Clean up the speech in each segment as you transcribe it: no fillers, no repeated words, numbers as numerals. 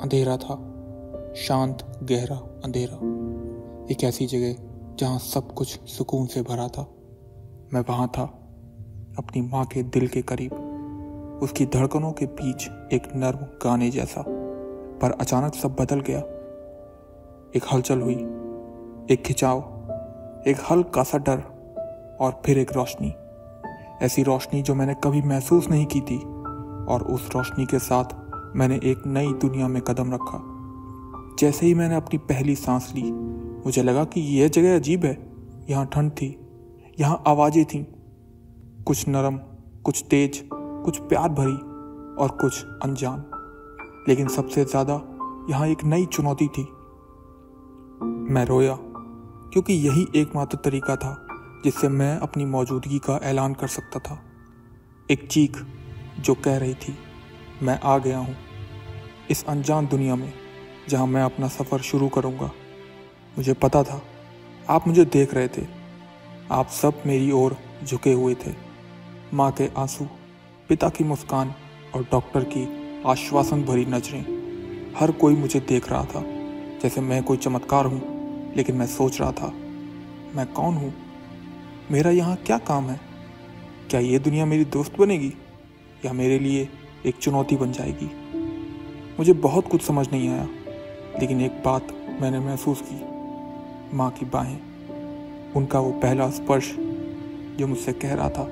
अंधेरा था, शांत गहरा अंधेरा। एक ऐसी जगह जहाँ सब कुछ सुकून से भरा था। मैं वहाँ था, अपनी माँ के दिल के करीब, उसकी धड़कनों के बीच एक नर्म गाने जैसा। पर अचानक सब बदल गया। एक हलचल हुई, एक खिंचाव, एक हल्का सा डर और फिर एक रोशनी। ऐसी रोशनी जो मैंने कभी महसूस नहीं की थी। और उस रोशनी के साथ मैंने एक नई दुनिया में कदम रखा। जैसे ही मैंने अपनी पहली सांस ली, मुझे लगा कि यह जगह अजीब है। यहाँ ठंड थी, यहाँ आवाज़ें थीं, कुछ नरम, कुछ तेज, कुछ प्यार भरी और कुछ अनजान। लेकिन सबसे ज़्यादा यहाँ एक नई चुनौती थी। मैं रोया क्योंकि यही एकमात्र तरीका था जिससे मैं अपनी मौजूदगी का ऐलान कर सकता था। एक चीख जो कह रही थी, मैं आ गया हूँ इस अनजान दुनिया में जहाँ मैं अपना सफ़र शुरू करूँगा। मुझे पता था आप मुझे देख रहे थे। आप सब मेरी ओर झुके हुए थे। माँ के आंसू, पिता की मुस्कान और डॉक्टर की आश्वासन भरी नजरें। हर कोई मुझे देख रहा था जैसे मैं कोई चमत्कार हूँ। लेकिन मैं सोच रहा था, मैं कौन हूँ? मेरा यहाँ क्या काम है? क्या ये दुनिया मेरी दोस्त बनेगी या मेरे लिए एक चुनौती बन जाएगी? मुझे बहुत कुछ समझ नहीं आया, लेकिन एक बात मैंने महसूस की, माँ की बाहें, उनका वो पहला स्पर्श जो मुझसे कह रहा था,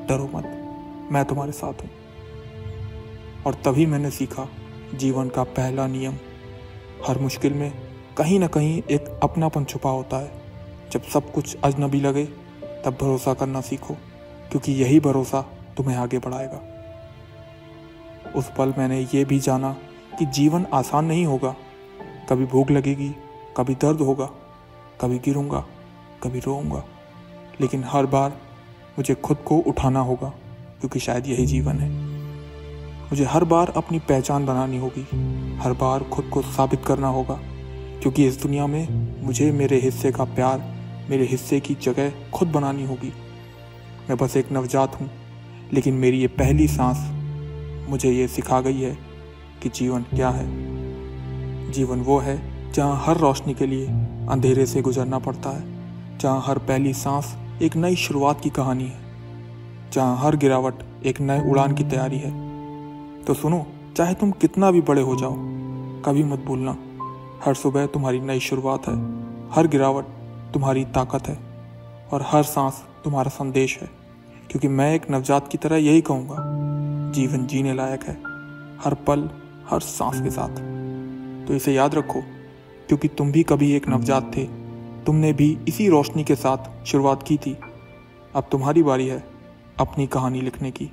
डरो मत, मैं तुम्हारे साथ हूँ। और तभी मैंने सीखा जीवन का पहला नियम, हर मुश्किल में कहीं ना कहीं एक अपनापन छुपा होता है। जब सब कुछ अजनबी लगे तब भरोसा करना सीखो, क्योंकि यही भरोसा तुम्हें आगे बढ़ाएगा। उस पल मैंने ये भी जाना कि जीवन आसान नहीं होगा। कभी भूख लगेगी, कभी दर्द होगा, कभी गिरूंगा, कभी रोऊंगा, लेकिन हर बार मुझे खुद को उठाना होगा, क्योंकि शायद यही जीवन है। मुझे हर बार अपनी पहचान बनानी होगी, हर बार खुद को साबित करना होगा, क्योंकि इस दुनिया में मुझे मेरे हिस्से का प्यार, मेरे हिस्से की जगह खुद बनानी होगी। मैं बस एक नवजात हूँ, लेकिन मेरी ये पहली सांस मुझे ये सिखा गई है कि जीवन क्या है। जीवन वो है जहाँ हर रोशनी के लिए अंधेरे से गुजरना पड़ता है, जहाँ हर पहली सांस एक नई शुरुआत की कहानी है, जहाँ हर गिरावट एक नए उड़ान की तैयारी है। तो सुनो, चाहे तुम कितना भी बड़े हो जाओ, कभी मत भूलना, हर सुबह तुम्हारी नई शुरुआत है, हर गिरावट तुम्हारी ताकत है और हर सांस तुम्हारा संदेश है। क्योंकि मैं एक नवजात की तरह यही कहूँगा, जीवन जीने लायक है, हर पल, हर सांस के साथ। तो इसे याद रखो, क्योंकि तुम भी कभी एक नवजात थे। तुमने भी इसी रोशनी के साथ शुरुआत की थी। अब तुम्हारी बारी है अपनी कहानी लिखने की।